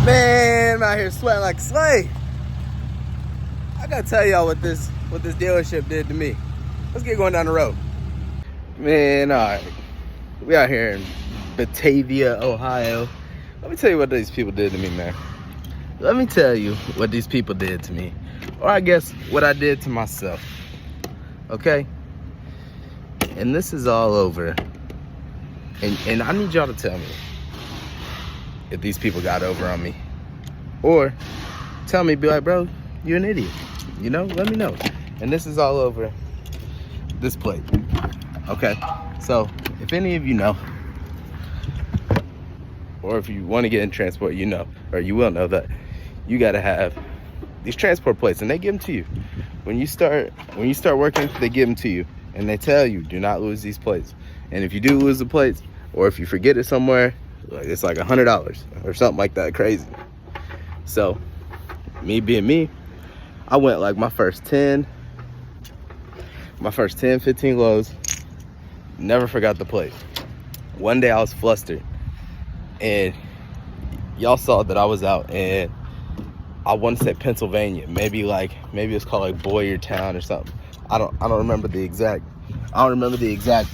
Man, I'm out here sweating like a slave. I gotta tell y'all what this dealership did to me. Let's get going down the road. Man, alright. We out here in Batavia, Ohio. Let me tell you what these people did to me, man. Let me tell you what these people did to me. Or I guess what I did to myself. Okay? And this is all over. And I need y'all to tell me if these people got over on me. Or tell me, be like, bro, you're an idiot. You know, let me know. And this is all over this plate. Okay, so if any of you know, or if you want to get in transport, you know, or you will know that you got to have these transport plates, and they give them to you. When you start working, they give them to you, and they tell you, do not lose these plates. And if you do lose the plates, or if you forget it somewhere, it's like $100 or something like that, crazy. So, me being me, I went like my first 10, 15 lows, never forgot the plate. One day I was flustered, and y'all saw that I was out, and I want to say Pennsylvania, maybe it's called like Boyertown or something. I don't remember the exact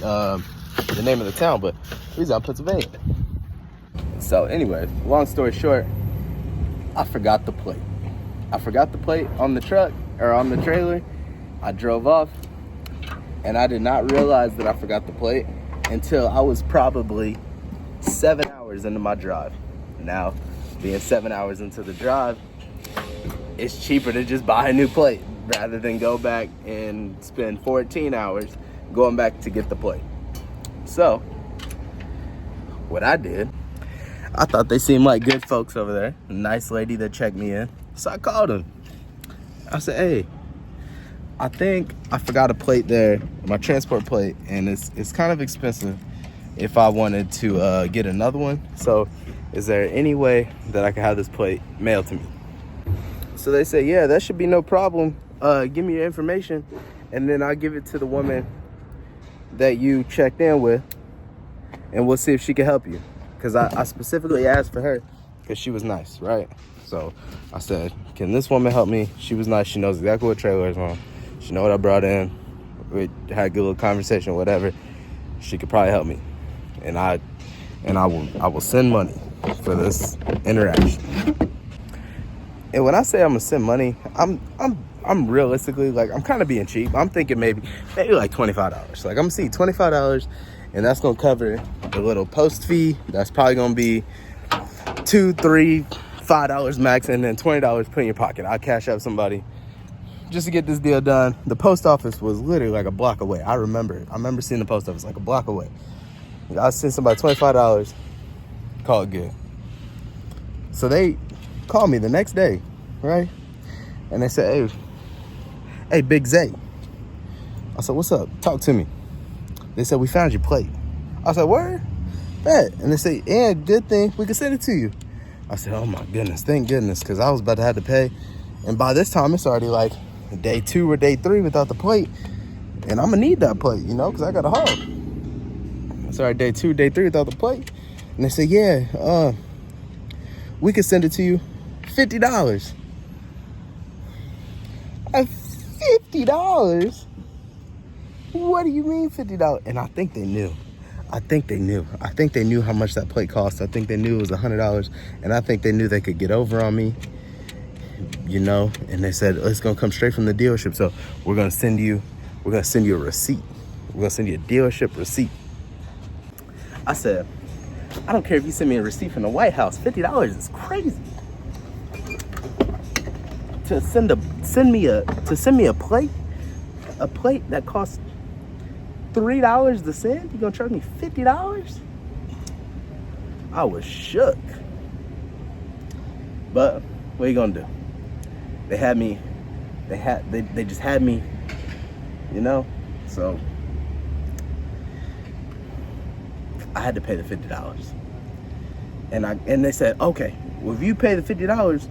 the name of the town, but we was out in Pennsylvania. So anyway, long story short, I forgot the plate. I forgot the plate on the truck, or on the trailer. I drove off, and I did not realize that I forgot the plate until I was probably 7 hours into my drive. Now, being 7 hours into the drive, it's cheaper to just buy a new plate rather than go back and spend 14 hours going back to get the plate. So, what I did, I thought they seemed like good folks over there. A nice lady that checked me in. So I called them. I said, hey, I think I forgot a plate there, my transport plate, and it's kind of expensive if I wanted to get another one. So is there any way that I can have this plate mailed to me? So they said, yeah, that should be no problem. Give me your information, and then I'll give it to the woman that you checked in with, and we'll see if she can help you. Because I specifically asked for her because she was nice, right? So I said, can this woman help me? She was nice. She knows exactly what trailer is on. She know what I brought in. We had a good little conversation, whatever. She could probably help me. And I will send money for this interaction. And when I say I'm gonna send money, I'm realistically, like, I'm kind of being cheap. I'm thinking maybe like $25. Like, I'm gonna see $25, and that's gonna cover the little post fee. That's probably gonna be $2, $3, $5 max, and then $20 put in your pocket. I'll cash out somebody just to get this deal done. The post office was literally like a block away. I remember seeing the post office like a block away. I sent somebody $25, call it good. So they called me the next day, right? And they said, hey, Big Zay. I said, what's up? Talk to me. They said, we found your plate. I said, word? Bet. And they said, yeah, good thing. We can send it to you. I said, oh my goodness, thank goodness, because I was about to have to pay. And by this time, it's already like day 2 or day 3 without the plate. And I'm going to need that plate, you know, because I got a haul. It's already day 2, day 3 without the plate. And they said, yeah, we could send it to you $50. $50? What do you mean $50? And I think they knew. I think they knew how much that plate cost. I think they knew it was $100, and I think they knew they could get over on me, you know. And they said, it's gonna come straight from the dealership, so we're gonna send you a receipt. We're gonna send you a dealership receipt. I said, I don't care if you send me a receipt from the White House. $50 is crazy. To send me a plate that costs $3 to send? You gonna charge me $50? I was shook. But what are you gonna do? They just had me, you know? So I had to pay the $50. And they said, okay, well, if you pay the $50,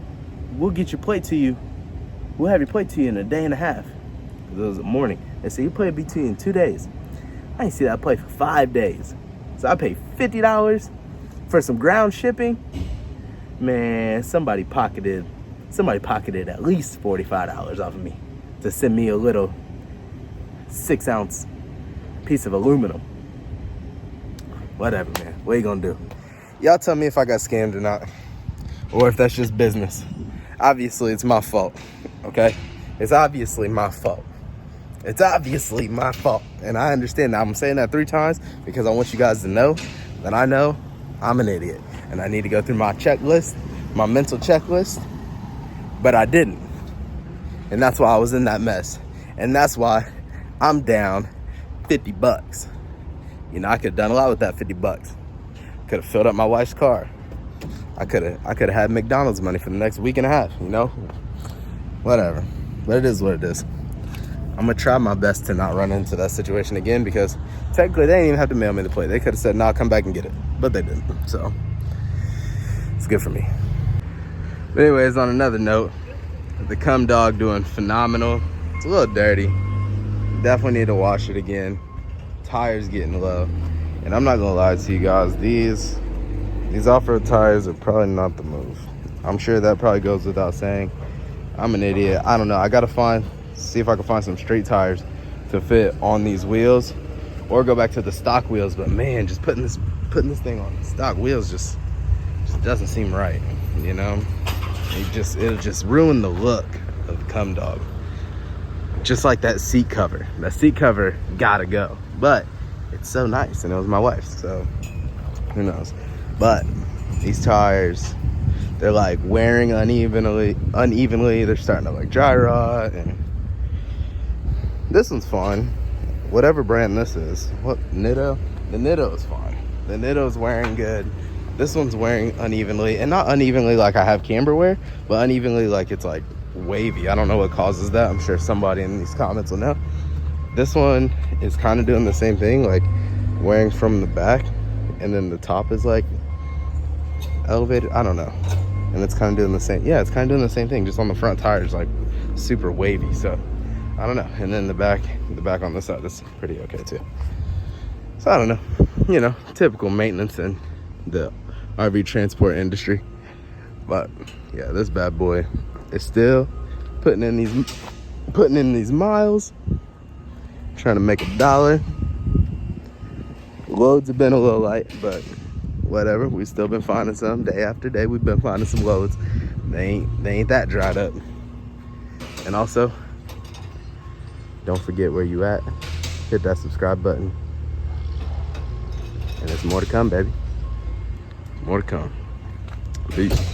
we'll get your plate to you. We'll have your plate to you in a day and a half. It was a morning. They said, your plate will be to you in 2 days. I didn't see that plate for 5 days. So I paid $50 for some ground shipping. Man, somebody pocketed at least $45 off of me to send me a little 6-ounce piece of aluminum. Whatever, man. What you gonna do? Y'all tell me if I got scammed or not, or if that's just business. Obviously, it's my fault, okay? It's obviously my fault. It's obviously my fault. And I understand that. I'm saying that 3 times because I want you guys to know that I know I'm an idiot. And I need to go through my checklist, my mental checklist. But I didn't. And that's why I was in that mess. And that's why I'm down $50. You know, I could have done a lot with that $50. Could have filled up my wife's car. I could have had McDonald's money for the next week and a half, you know? Whatever. But it is what it is. I'm gonna try my best to not run into that situation again, because technically they didn't even have to mail me the plate. They could have said, nah, come back and get it. But they didn't. So it's good for me. But anyways, on another note, the cum dog doing phenomenal. It's a little dirty. Definitely need to wash it again. Tires getting low. And I'm not gonna lie to you guys, these off-road tires are probably not the move. I'm sure that probably goes without saying. I'm an idiot. I don't know. I gotta see if I can find some street tires to fit on these wheels, or go back to the stock wheels. But man, just putting this thing on stock wheels just doesn't seem right, you know? It'll just ruin the look of the cum dog. Just like that seat cover. That seat cover gotta go. But it's so nice, and it was my wife's, so who knows? But these tires, they're like wearing unevenly. They're starting to like dry rot. And this one's fine. Whatever brand this is. What, Nitto? The Nitto is fine. The Nitto's wearing good. This one's wearing unevenly, and not unevenly like I have camber wear, but unevenly like it's like wavy. I don't know what causes that. I'm sure somebody in these comments will know. This one is kind of doing the same thing, like wearing from the back, and then the top is like elevated. I don't know. And it's kind of doing the same. Yeah, it's kind of doing the same thing, just on the front tires, like super wavy. So I don't know. And then the back on this side is pretty okay too. So I don't know. You know, typical maintenance in the RV transport industry. But yeah, this bad boy is still putting in these miles, trying to make $1. Loads have been a little light, but whatever. We've still been finding some. Day after day, we've been finding some loads. They ain't that dried up. And also, don't forget where you at. Hit that subscribe button. And there's more to come, baby. More to come. Peace.